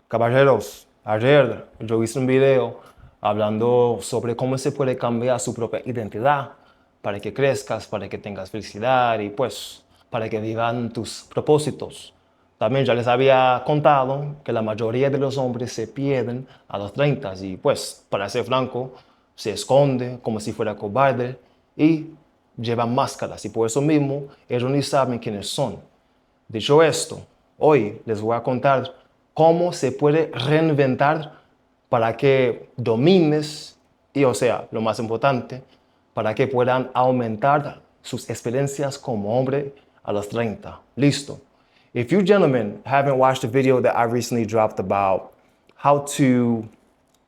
Caballeros, ayer yo hice un video hablando sobre cómo se puede cambiar su propia identidad para que crezcas, para que tengas felicidad y pues para que vivan tus propósitos. También ya les había contado que la mayoría de los hombres se pierden a los 30 y pues, para ser franco, se esconde como si fuera cobarde y llevan máscaras y por eso mismo ellos ni saben quiénes son. Dicho esto, hoy les voy a contar cómo se puede reinventar para que domines y, o sea, lo más importante, para que puedan aumentar sus experiencias como hombre a los 30. Listo. If you gentlemen haven't watched the video that I recently dropped about how to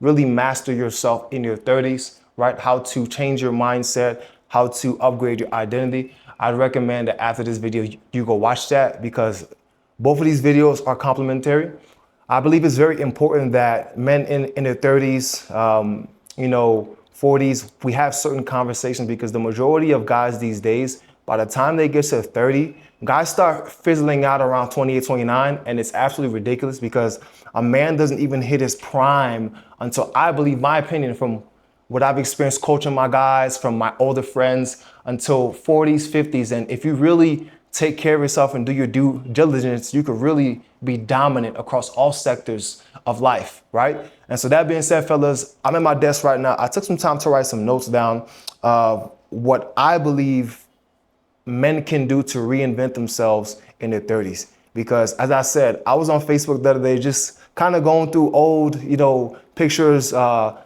really master yourself in your 30s, right? How to change your mindset, how to upgrade your identity. I'd recommend that after this video, you go watch that because both of these videos are complementary. I believe it's very important that men in their 30s, 40s, we have certain conversations because the majority of guys these days, by the time they get to 30, guys start fizzling out around 28, 29, and it's absolutely ridiculous because a man doesn't even hit his prime until, I believe, my opinion, from what I've experienced coaching my guys, from my older friends, until 40s, 50s. And if you really take care of yourself and do your due diligence, you could really be dominant across all sectors of life, right? And so that being said, fellas, I'm at my desk right now. I took some time to write some notes down of what I believe men can do to reinvent themselves in their 30s. Because as I said, I was on Facebook the other day just kind of going through old, pictures,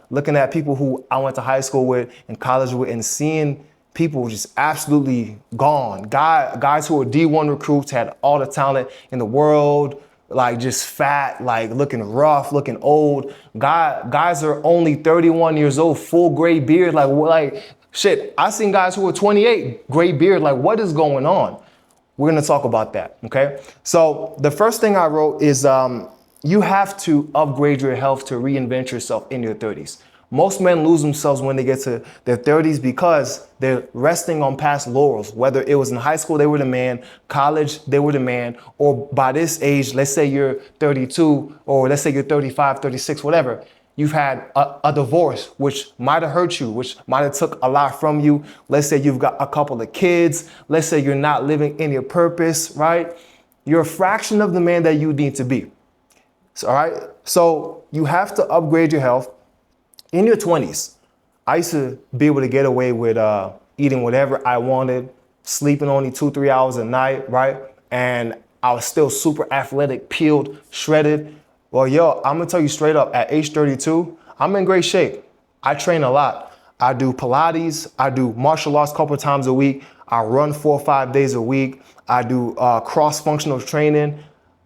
looking at people who I went to high school with and college with and seeing people just absolutely gone. Guys who were D1 recruits, had all the talent in the world, like just fat, like looking rough, looking old. Guys are only 31 years old, full gray beard, like shit. I seen guys who were 28, gray beard, like what is going on? We're gonna talk about that, okay? So the first thing I wrote is you have to upgrade your health to reinvent yourself in your 30s. Most men lose themselves when they get to their 30s because they're resting on past laurels. Whether it was in high school, they were the man, college, they were the man, or by this age, let's say you're 32, or let's say you're 35, 36, whatever. You've had a divorce, which might have hurt you, which might have took a lot from you. Let's say you've got a couple of kids. Let's say you're not living in your purpose, right? You're a fraction of the man that you need to be. So, all right. So you have to upgrade your health. In your 20s, I used to be able to get away with eating whatever I wanted, sleeping only 2-3 hours a night, right? And I was still super athletic, peeled, shredded. Well, I'm gonna tell you straight up, at age 32, I'm in great shape. I train a lot. I do Pilates, I do martial arts a couple of times a week. I run 4 or 5 days a week. I do cross-functional training.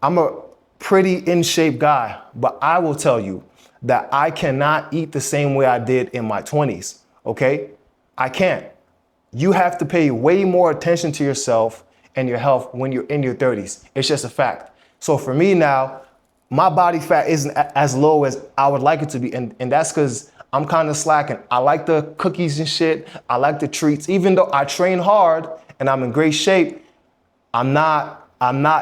I'm a pretty in shape guy, but I will tell you that I cannot eat the same way I did in my 20s, okay? I can't. You have to pay way more attention to yourself and your health when you're in your 30s. It's just a fact. So for me now, my body fat isn't as low as I would like it to be, and that's because I'm kind of slacking. I like the cookies and shit. I like the treats. Even though I train hard and I'm in great shape, I'm not,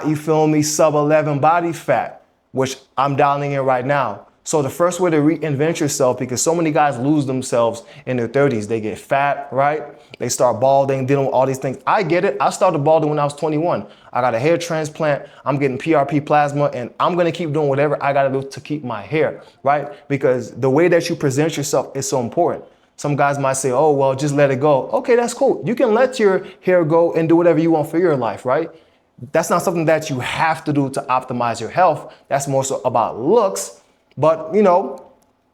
you feel me, sub 11 body fat, which I'm dialing in right now. So the first way to reinvent yourself, because so many guys lose themselves in their 30s, they get fat, right? They start balding, dealing with all these things. I get it. I started balding when I was 21. I got a hair transplant. I'm getting PRP plasma, and I'm going to keep doing whatever I got to do to keep my hair, right? Because the way that you present yourself is so important. Some guys might say, oh, well, just let it go. Okay, that's cool. You can let your hair go and do whatever you want for your life, right? That's not something that you have to do to optimize your health. That's more so about looks. But,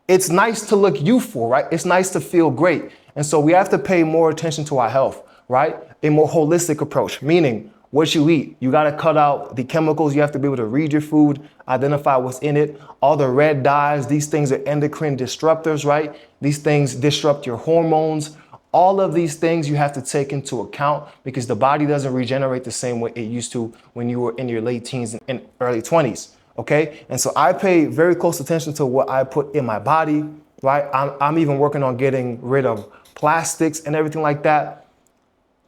it's nice to look youthful, right? It's nice to feel great. And so we have to pay more attention to our health, right? A more holistic approach, meaning what you eat. You got to cut out the chemicals. You have to be able to read your food, identify what's in it. All the red dyes, these things are endocrine disruptors, right? These things disrupt your hormones. All of these things you have to take into account because the body doesn't regenerate the same way it used to when you were in your late teens and early 20s. Okay, and so I pay very close attention to what I put in my body, right? I'm even working on getting rid of plastics and everything like that.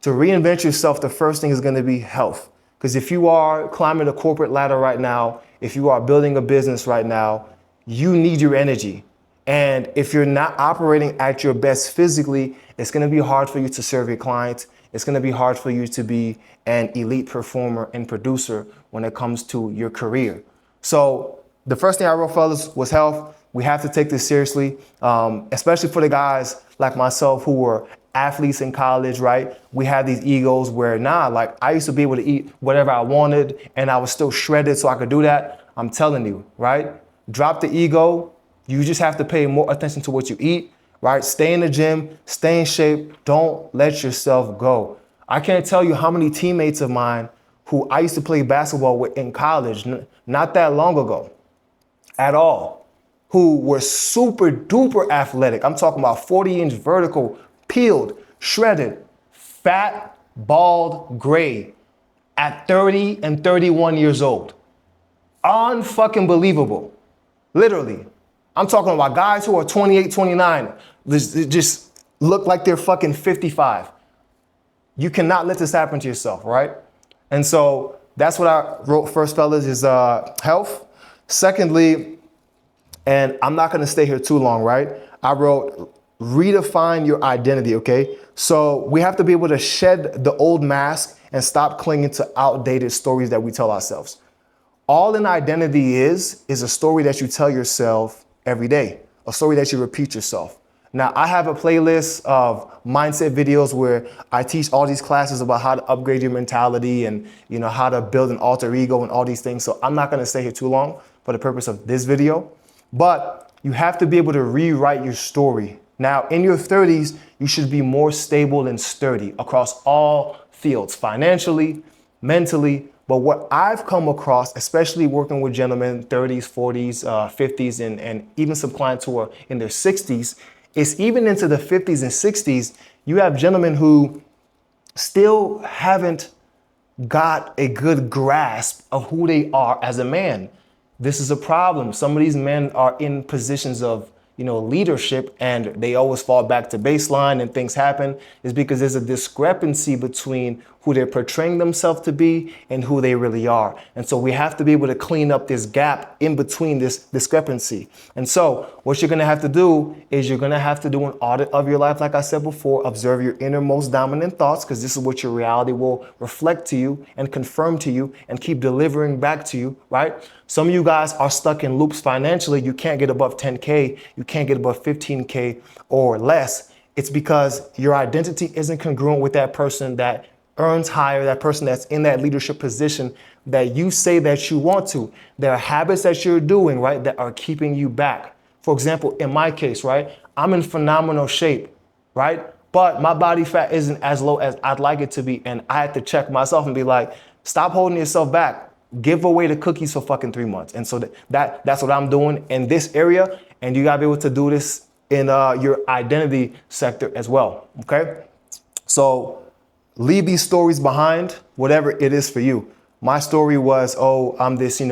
To reinvent yourself, the first thing is going to be health. Because if you are climbing the corporate ladder right now, if you are building a business right now, you need your energy. And if you're not operating at your best physically, it's going to be hard for you to serve your clients. It's going to be hard for you to be an elite performer and producer when it comes to your career. So the first thing I wrote, fellas, was health. We have to take this seriously, especially for the guys like myself who were athletes in college, right? We had these egos where, like I used to be able to eat whatever I wanted and I was still shredded so I could do that. I'm telling you, right? Drop the ego. You just have to pay more attention to what you eat, right? Stay in the gym, stay in shape. Don't let yourself go. I can't tell you how many teammates of mine who I used to play basketball with in college, not that long ago at all, who were super duper athletic. I'm talking about 40-inch vertical, peeled, shredded, fat, bald, gray at 30 and 31 years old. Unfucking believable. Literally. I'm talking about guys who are 28, 29, just look like they're fucking 55. You cannot let this happen to yourself, right? And so that's what I wrote first, fellas, is health. Secondly, and I'm not gonna stay here too long, right? I wrote redefine your identity, okay? So we have to be able to shed the old mask and stop clinging to outdated stories that we tell ourselves. All an identity is a story that you tell yourself every day, a story that you repeat yourself. Now, I have a playlist of mindset videos where I teach all these classes about how to upgrade your mentality and how to build an alter ego and all these things. So I'm not gonna stay here too long for the purpose of this video, but you have to be able to rewrite your story. Now, in your 30s, you should be more stable and sturdy across all fields, financially, mentally. But what I've come across, especially working with gentlemen, 30s, 40s, 50s, and even some clients who are in their 60s, is even into the 50s and 60s, you have gentlemen who still haven't got a good grasp of who they are as a man. This is a problem. Some of these men are in positions of leadership and they always fall back to baseline and things happen, is because there's a discrepancy between who they're portraying themselves to be and who they really are. And so we have to be able to clean up this gap in between this discrepancy. And so what you're gonna have to do is you're gonna have to do an audit of your life. Like I said before, observe your innermost dominant thoughts, because this is what your reality will reflect to you and confirm to you and keep delivering back to you, right? Some of you guys are stuck in loops financially. You can't get above 10K. You can't get above 15K or less. It's because your identity isn't congruent with that person that earns higher, that person that's in that leadership position that you say that you want to. There are habits that you're doing, right, that are keeping you back. For example, in my case, right, I'm in phenomenal shape, right? But my body fat isn't as low as I'd like it to be. And I had to check myself and be like, stop holding yourself back. Give away the cookies for fucking 3 months. And so that's what I'm doing in this area. And you gotta be able to do this in your identity sector as well, okay? So leave these stories behind, whatever it is for you. My story was, I'm this,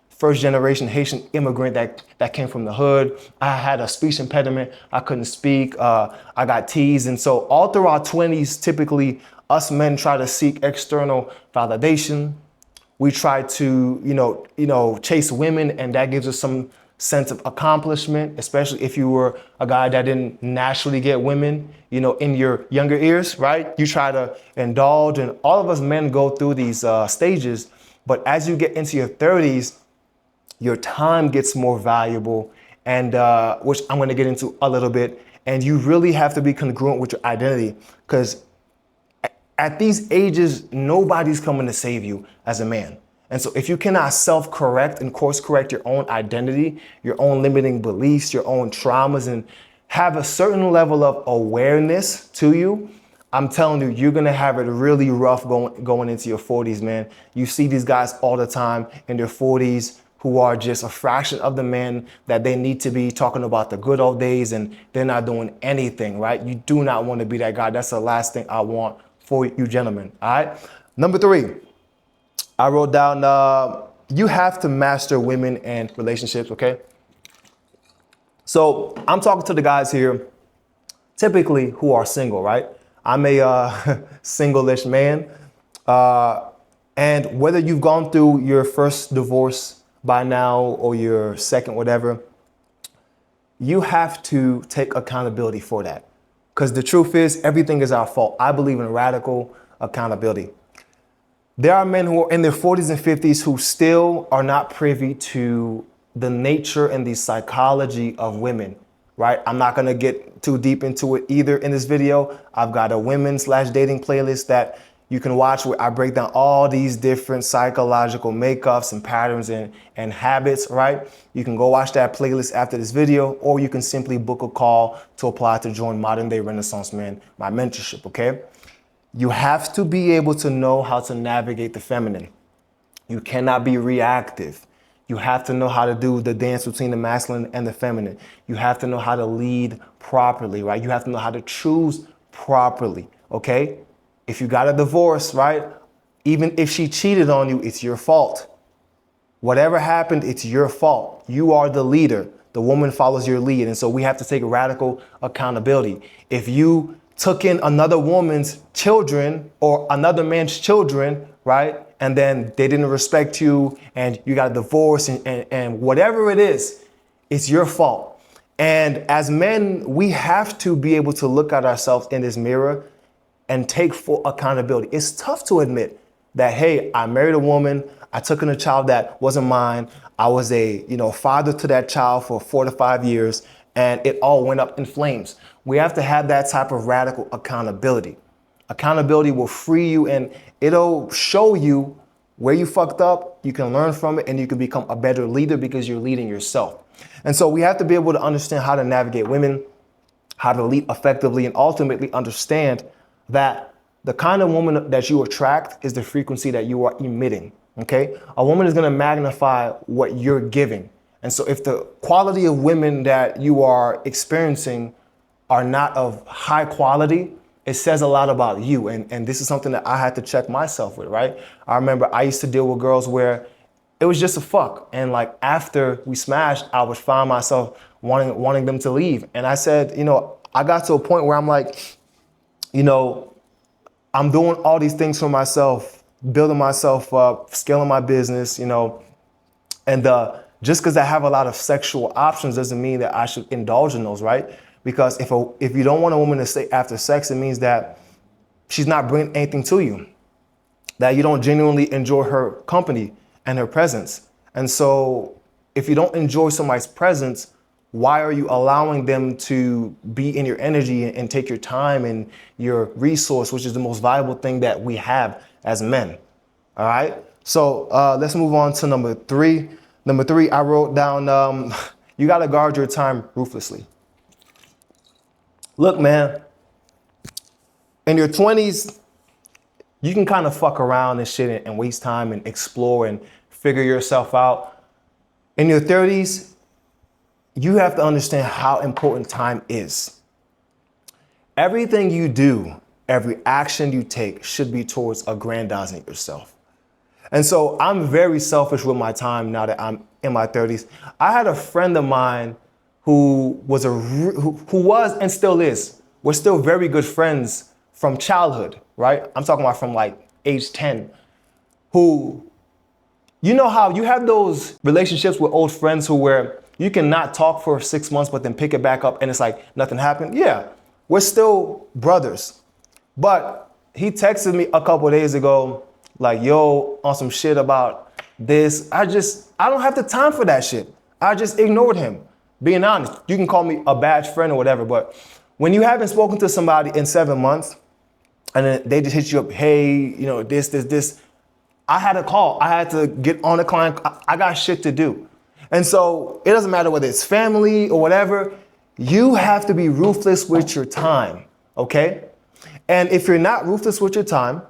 first generation Haitian immigrant that came from the hood. I had a speech impediment. I couldn't speak. I got teased. And so all through our 20s, typically us men try to seek external validation. We try to, chase women, and that gives us some sense of accomplishment, especially if you were a guy that didn't naturally get women, in your younger years, right? You try to indulge, and all of us men go through these stages. But as you get into your 30s, your time gets more valuable, and which I'm going to get into a little bit. And you really have to be congruent with your identity, because at these ages, nobody's coming to save you as a man. And so if you cannot self-correct and course correct your own identity, your own limiting beliefs, your own traumas, and have a certain level of awareness to you, I'm telling you, you're gonna have it really rough going into your 40s, man. You see these guys all the time in their 40s who are just a fraction of the men that they need to be, talking about the good old days, and they're not doing anything, right? You do not want to be that guy. That's the last thing I want for you gentlemen, all right? Number 3, I wrote down, you have to master women and relationships, okay? So I'm talking to the guys here, typically who are single, right? I'm a single-ish man. And whether you've gone through your first divorce by now or your second, whatever, you have to take accountability for that. Because the truth is, everything is our fault. I believe in radical accountability. There are men who are in their 40s and 50s who still are not privy to the nature and the psychology of women, right? I'm not gonna get too deep into it either in this video. I've got a women/dating playlist that you can watch where I break down all these different psychological makeups and patterns and habits, right? You can go watch that playlist after this video, or you can simply book a call to apply to join Modern Day Renaissance Man, my mentorship, okay? You have to be able to know how to navigate the feminine. You cannot be reactive. You have to know how to do the dance between the masculine and the feminine. You have to know how to lead properly, right? You have to know how to choose properly, okay? If you got a divorce, right? Even if she cheated on you, it's your fault. Whatever happened, it's your fault. You are the leader. The woman follows your lead. And so we have to take radical accountability. If you took in another woman's children or another man's children, right? And then they didn't respect you and you got a divorce and whatever it is, it's your fault. And as men, we have to be able to look at ourselves in this mirror and take full accountability. It's tough to admit that, hey, I married a woman, I took in a child that wasn't mine, I was a father to that child for 4 to 5 years, and it all went up in flames. We have to have that type of radical accountability. Accountability will free you and it'll show you where you fucked up, you can learn from it, and you can become a better leader because you're leading yourself. And so we have to be able to understand how to navigate women, how to lead effectively, and ultimately understand that the kind of woman that you attract is the frequency that you are emitting, okay? A woman is gonna magnify what you're giving. And so if the quality of women that you are experiencing are not of high quality, it says a lot about you. And this is something that I had to check myself with, right? I remember I used to deal with girls where it was just a fuck. And like after we smashed, I would find myself wanting them to leave. And I said, I got to a point where I'm like, I'm doing all these things for myself, building myself up, scaling my business, and just because I have a lot of sexual options doesn't mean that I should indulge in those, right? Because if you don't want a woman to stay after sex, it means that she's not bringing anything to you, that you don't genuinely enjoy her company and her presence. And so if you don't enjoy somebody's presence, why are you allowing them to be in your energy and take your time and your resource, which is the most valuable thing that we have as men? All right. So let's move on to number 3. Number 3, I wrote down, you got to guard your time ruthlessly. Look, man, in your 20s, you can kind of fuck around and shit and waste time and explore and figure yourself out. In your 30s, you have to understand how important time is. Everything you do, every action you take should be towards aggrandizing yourself. And so I'm very selfish with my time now that I'm in my 30s. I had a friend of mine who was and still is. We're still very good friends from childhood, right? I'm talking about from like age 10, who, how you have those relationships with old friends where you can not talk for 6 months, but then pick it back up and it's like nothing happened. Yeah, we're still brothers. But he texted me a couple of days ago, like, yo, on some shit about this. I don't have the time for that shit. I just ignored him. Being honest, you can call me a bad friend or whatever, but when you haven't spoken to somebody in 7 months and then they just hit you up, hey, this, I had a call. I had to get on the client. I got shit to do. And so it doesn't matter whether it's family or whatever, you have to be ruthless with your time, okay? And if you're not ruthless with your time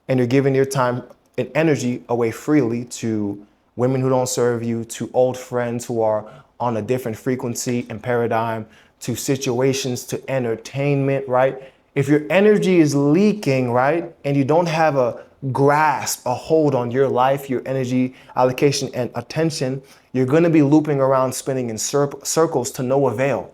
and you're giving your time and energy away freely to women who don't serve you, to old friends who are on a different frequency and paradigm, to situations, to entertainment, right? If your energy is leaking, right, and you don't have a grasp, a hold on your life, your energy allocation and attention, you're gonna be looping around, spinning in circles to no avail.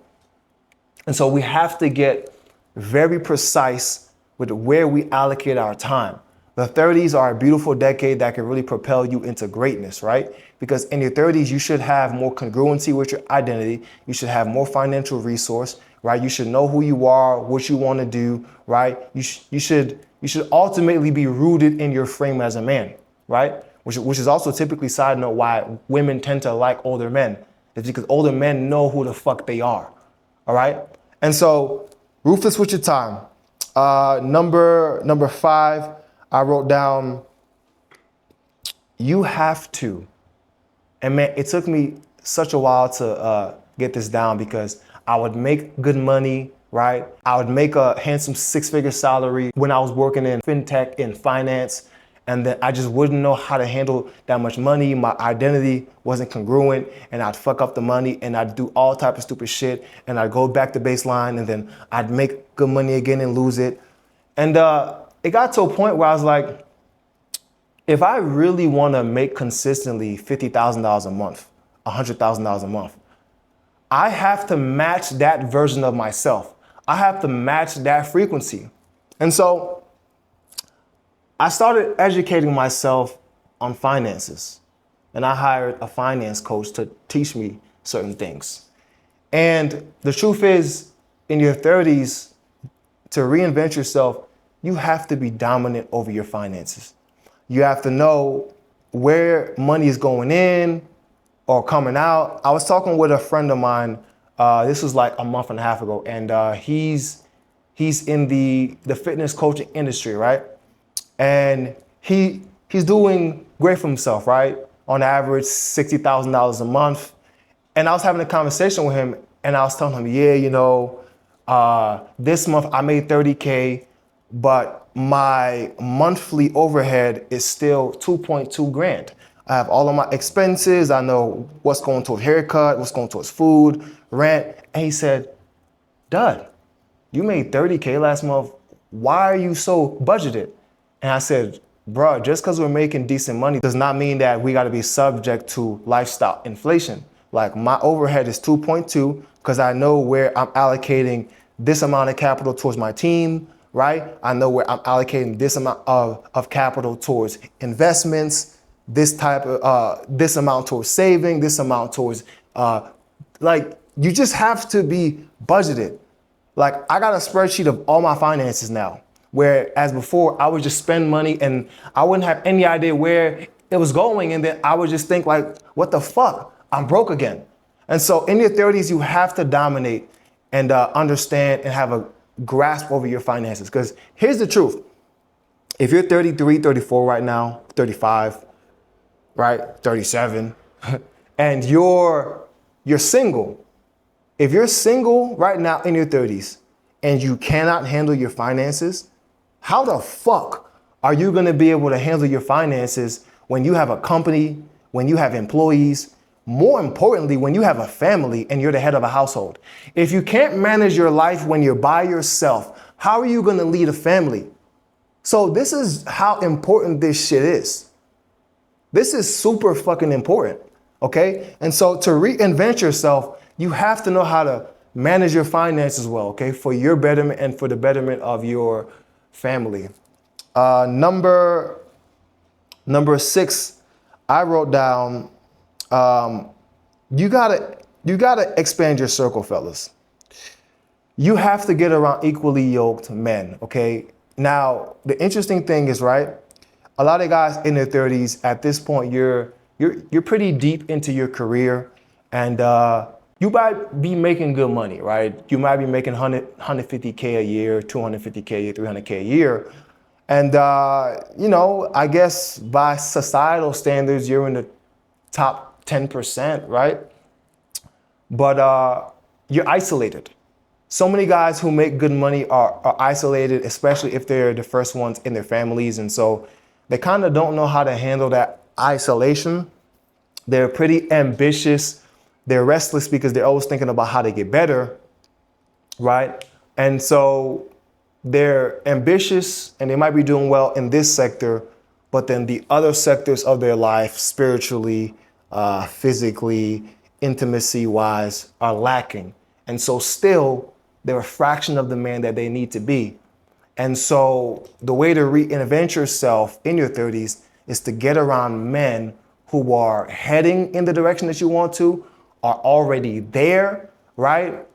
And so we have to get very precise with where we allocate our time. The 30s are a beautiful decade that can really propel you into greatness, right? Because in your 30s, you should have more congruency with your identity. You should have more financial resource, right? You should know who you are, what you want to do, right? You should ultimately be rooted in your frame as a man, right? Which is also typically, side note, why women tend to like older men. It's because older men know who the fuck they are, all right? And so, ruthless with your time. Number 5, I wrote down, you have to. And man, it took me such a while to get this down because I would make good money, right? I would make a handsome 6-figure salary when I was working in fintech, in finance, and then I just wouldn't know how to handle that much money. My identity wasn't congruent, and I'd fuck up the money, and I'd do all type of stupid shit, and I'd go back to baseline, and then I'd make good money again and lose it. And it got to a point where I was like, if I really want to make consistently $50,000 a month, $100,000 a month, I have to match that version of myself. I have to match that frequency. And so I started educating myself on finances, and I hired a finance coach to teach me certain things. And the truth is, in your 30s, to reinvent yourself, you have to be dominant over your finances. You have to know where money is going in or coming out. I was talking with a friend of mine, this was like a month and a half ago, and he's in the fitness coaching industry, right? And he's doing great for himself, right? On average, $60,000 a month. And I was having a conversation with him, and I was telling him, yeah, this month I made 30K, but my monthly overhead is still 2.2 grand. I have all of my expenses. I know what's going towards haircut, what's going towards food, rent. And he said, Dud, you made 30K last month. Why are you so budgeted? And I said, bro, just because we're making decent money does not mean that we got to be subject to lifestyle inflation. Like, my overhead is 2.2 because I know where I'm allocating this amount of capital towards my team, right? I know where I'm allocating this amount of capital towards investments, this amount towards saving, this amount towards, you just have to be budgeted. Like, I got a spreadsheet of all my finances now, whereas before I would just spend money and I wouldn't have any idea where it was going. And then I would just think like, what the fuck? I'm broke again. And so in your 30s, you have to dominate and understand and have a grasp over your finances. Because here's the truth. If you're 33, 34 right now, 35, right, 37, and you're single, if you're single right now in your 30s and you cannot handle your finances, how the fuck are you gonna be able to handle your finances when you have a company, when you have employees, more importantly, when you have a family and you're the head of a household? If you can't manage your life when you're by yourself, how are you gonna lead a family? So this is how important this shit is. This is super fucking important, okay? And so to reinvent yourself, you have to know how to manage your finances well, okay? For your betterment and for the betterment of your family. Number 6, I wrote down, you gotta expand your circle, fellas. You have to get around equally yoked men, okay? Now, the interesting thing is, right, a lot of guys in their 30s, at this point, you're pretty deep into your career, and you might be making good money, right? You might be making 150K a year, 250K a year, 300K a year. And, I guess by societal standards, you're in the top 10%, right? But you're isolated. So many guys who make good money are isolated, especially if they're the first ones in their families. And so they kind of don't know how to handle that isolation. They're pretty ambitious. They're restless because they're always thinking about how to get better, right? And so they're ambitious and they might be doing well in this sector, but then the other sectors of their life, spiritually, physically, intimacy-wise, are lacking. And so still, they're a fraction of the man that they need to be. And so the way to reinvent yourself in your 30s is to get around men who are heading in the direction that you want to, are already there, right?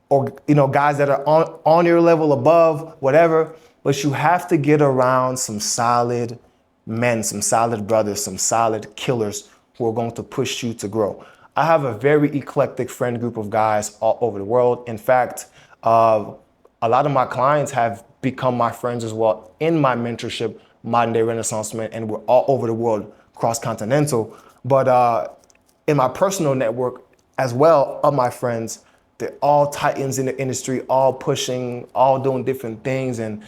Or, guys that are on your level above, whatever. But you have to get around some solid men, some solid brothers, some solid killers who are going to push you to grow. I have a very eclectic friend group of guys all over the world. In fact, a lot of my clients have become my friends as well in my mentorship, Modern Day Renaissance Men, and we're all over the world, cross-continental. But in my personal network as well of my friends, they're all titans in the industry, all pushing, all doing different things. And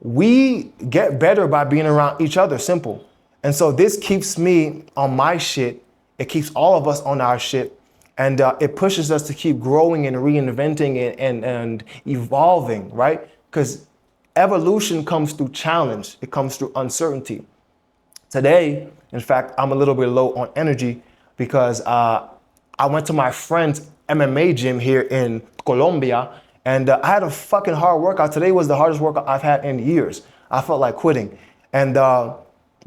we get better by being around each other, simple. And so this keeps me on my shit. It keeps all of us on our shit. And it pushes us to keep growing and reinventing and evolving, right? Because evolution comes through challenge. It comes through uncertainty. Today, in fact, I'm a little bit low on energy because I went to my friend's MMA gym here in Colombia, and I had a fucking hard workout. Today was the hardest workout I've had in years. I felt like quitting. And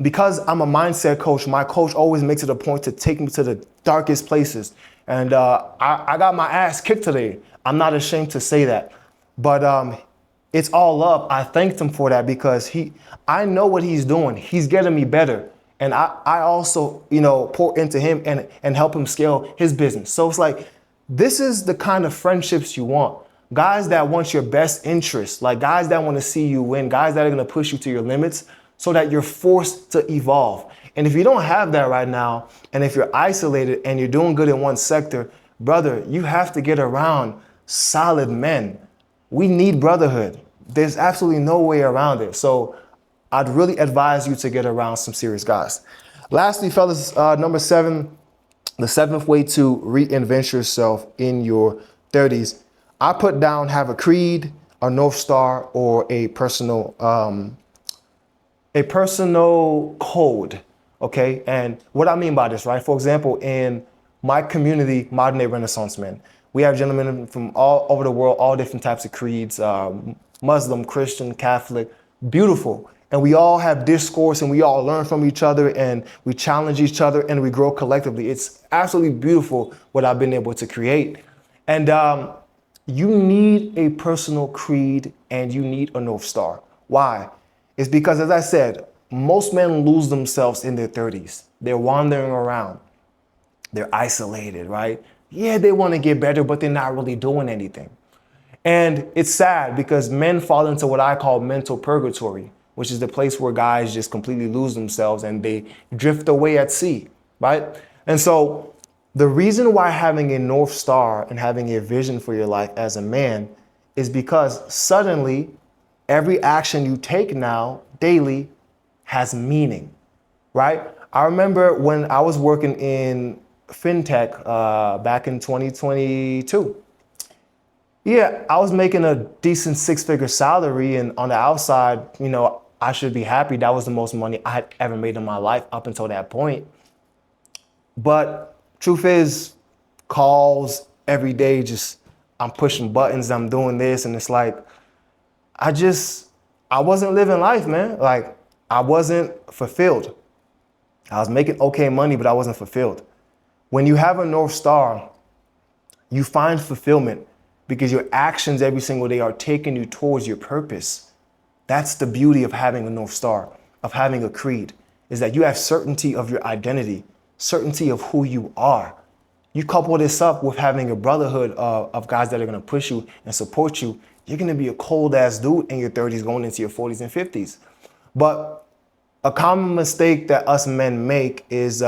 because I'm a mindset coach, my coach always makes it a point to take me to the darkest places. And I got my ass kicked today. I'm not ashamed to say that. But it's all love. I thanked him for that because I know what he's doing. He's getting me better. And I also, pour into him and help him scale his business. So it's like, this is the kind of friendships you want. Guys that want your best interest, like guys that want to see you win, guys that are going to push you to your limits so that you're forced to evolve. And if you don't have that right now, and if you're isolated and you're doing good in one sector, brother, you have to get around solid men. We need brotherhood. There's absolutely no way around it. So I'd really advise you to get around some serious guys. Lastly, fellas, number 7, the 7th way to reinvent yourself in your 30s. I put down have a creed, a North Star, or a personal code. Okay. And what I mean by this, right? For example, in my community, Modern Day Renaissance Men, we have gentlemen from all over the world, all different types of creeds, Muslim, Christian, Catholic, beautiful. And we all have discourse and we all learn from each other and we challenge each other and we grow collectively. It's absolutely beautiful what I've been able to create. And you need a personal creed and you need a North Star. Why? It's because, as I said, most men lose themselves in their 30s. They're wandering around. They're isolated, right? Yeah, they want to get better, but they're not really doing anything. And it's sad because men fall into what I call mental purgatory, which is the place where guys just completely lose themselves and they drift away at sea, right? And so the reason why having a North Star and having a vision for your life as a man is because suddenly every action you take now daily has meaning, right? I remember when I was working in fintech back in 2022. Yeah, I was making a decent 6-figure salary, and on the outside, I should be happy. That was the most money I had ever made in my life up until that point. But truth is, calls every day, just I'm pushing buttons, I'm doing this, and it's like, I wasn't living life, man. Like, I wasn't fulfilled. I was making okay money, but I wasn't fulfilled. When you have a North Star, you find fulfillment because your actions every single day are taking you towards your purpose. That's the beauty of having a North Star, of having a creed, is that you have certainty of your identity, certainty of who you are. You couple this up with having a brotherhood of guys that are going to push you and support you. You're going to be a cold ass dude in your 30s going into your 40s and 50s. But a common mistake that us men make is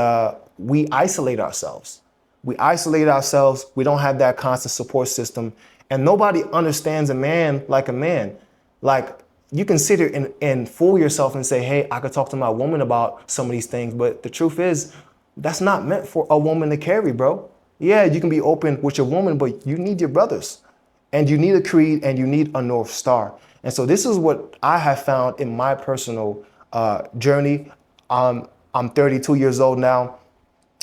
we isolate ourselves. We isolate ourselves. We don't have that constant support system. And nobody understands a man like a man. Like, you can sit here and fool yourself and say, hey, I could talk to my woman about some of these things. But the truth is, that's not meant for a woman to carry, bro. Yeah, you can be open with your woman, but you need your brothers. And you need a creed and you need a North Star. And so this is what I have found in my personal journey. I'm 32 years old now.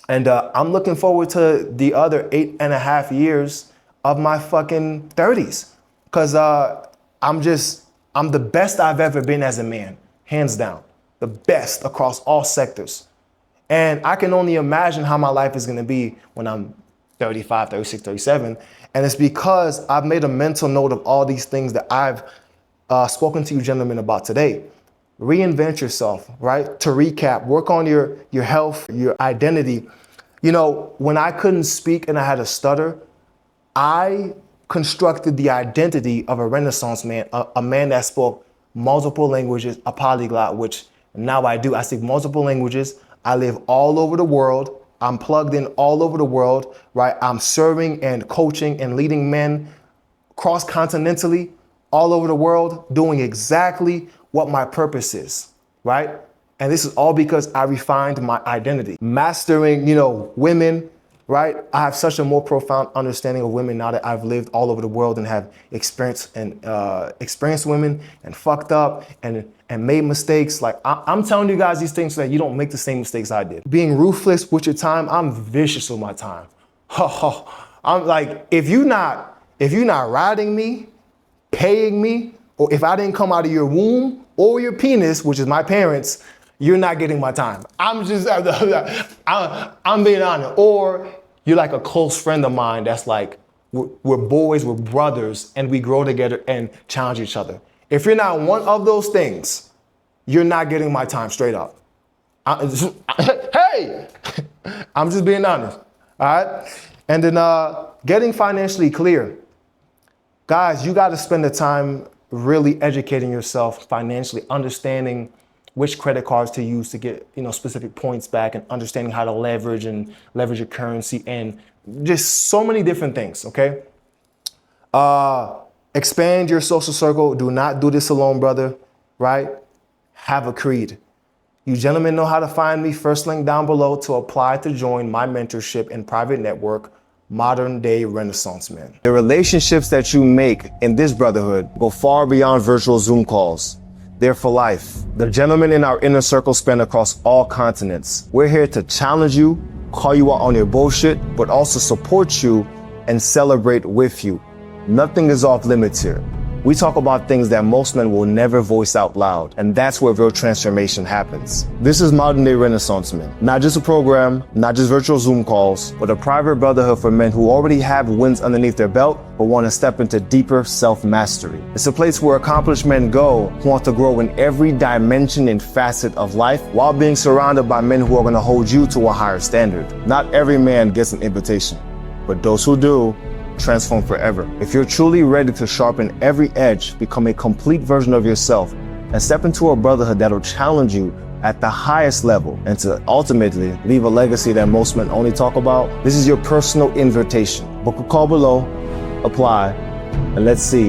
And I'm looking forward to the other 8.5 years of my fucking 30s. Because I'm just I'm the best I've ever been as a man, hands down. The best across all sectors. And I can only imagine how my life is gonna be when I'm 35, 36, 37. And it's because I've made a mental note of all these things that I've spoken to you gentlemen about today. Reinvent yourself, right? To recap, work on your health, your identity. You know, when I couldn't speak and I had a stutter, I constructed the identity of a Renaissance man, a man that spoke multiple languages, a polyglot, which now I do. I speak multiple languages. I live all over the world. I'm plugged in all over the world, right? I'm serving and coaching and leading men cross-continentally all over the world, doing exactly what my purpose is, right? And this is all because I refined my identity. Mastering, women, right? I have such a more profound understanding of women now that I've lived all over the world and have experienced women and fucked up and made mistakes. Like I'm telling you guys these things so that you don't make the same mistakes I did. Being ruthless with your time, I'm vicious with my time. I'm like, if you're not riding me, paying me, or if I didn't come out of your womb or your penis, which is my parents, you're not getting my time. I'm being honest. Or you're like a close friend of mine that's like, we're boys, we're brothers, and we grow together and challenge each other. If you're not one of those things, you're not getting my time, straight up. Hey, I'm just being honest, all right? And then getting financially clear. Guys, you gotta spend the time really educating yourself financially, understanding which credit cards to use to get specific points back, and understanding how to leverage your currency, and just so many different things, okay? Expand your social circle. Do not do this alone, brother, right? Have a creed. You gentlemen know how to find me. First link down below to apply to join my mentorship and private network, Modern Day Renaissance Men. The relationships that you make in this brotherhood go far beyond virtual Zoom calls. They're for life. The gentlemen in our inner circle span across all continents. We're here to challenge you, call you out on your bullshit, but also support you and celebrate with you. Nothing is off limits here. We talk about things that most men will never voice out loud, and that's where real transformation happens. This is Modern Day Renaissance Men. Not just a program, not just virtual Zoom calls, but a private brotherhood for men who already have wins underneath their belt, but want to step into deeper self-mastery. It's a place where accomplished men go who want to grow in every dimension and facet of life, while being surrounded by men who are going to hold you to a higher standard. Not every man gets an invitation, but those who do, transform forever. If you're truly ready to sharpen every edge, become a complete version of yourself, and step into a brotherhood that'll challenge you at the highest level, and to ultimately leave a legacy that most men only talk about, this is your personal invitation. Book a call below, apply, and let's see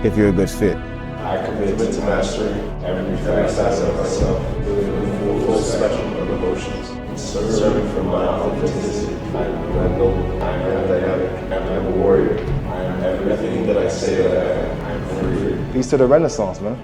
if you're a good fit. I commit to mastering every facet of myself, living a full spectrum of emotions, serving from my authenticity. I am noble, I am dynamic, I am a warrior, I am everything that I say that I am. I am free. Peace to the Renaissance, man.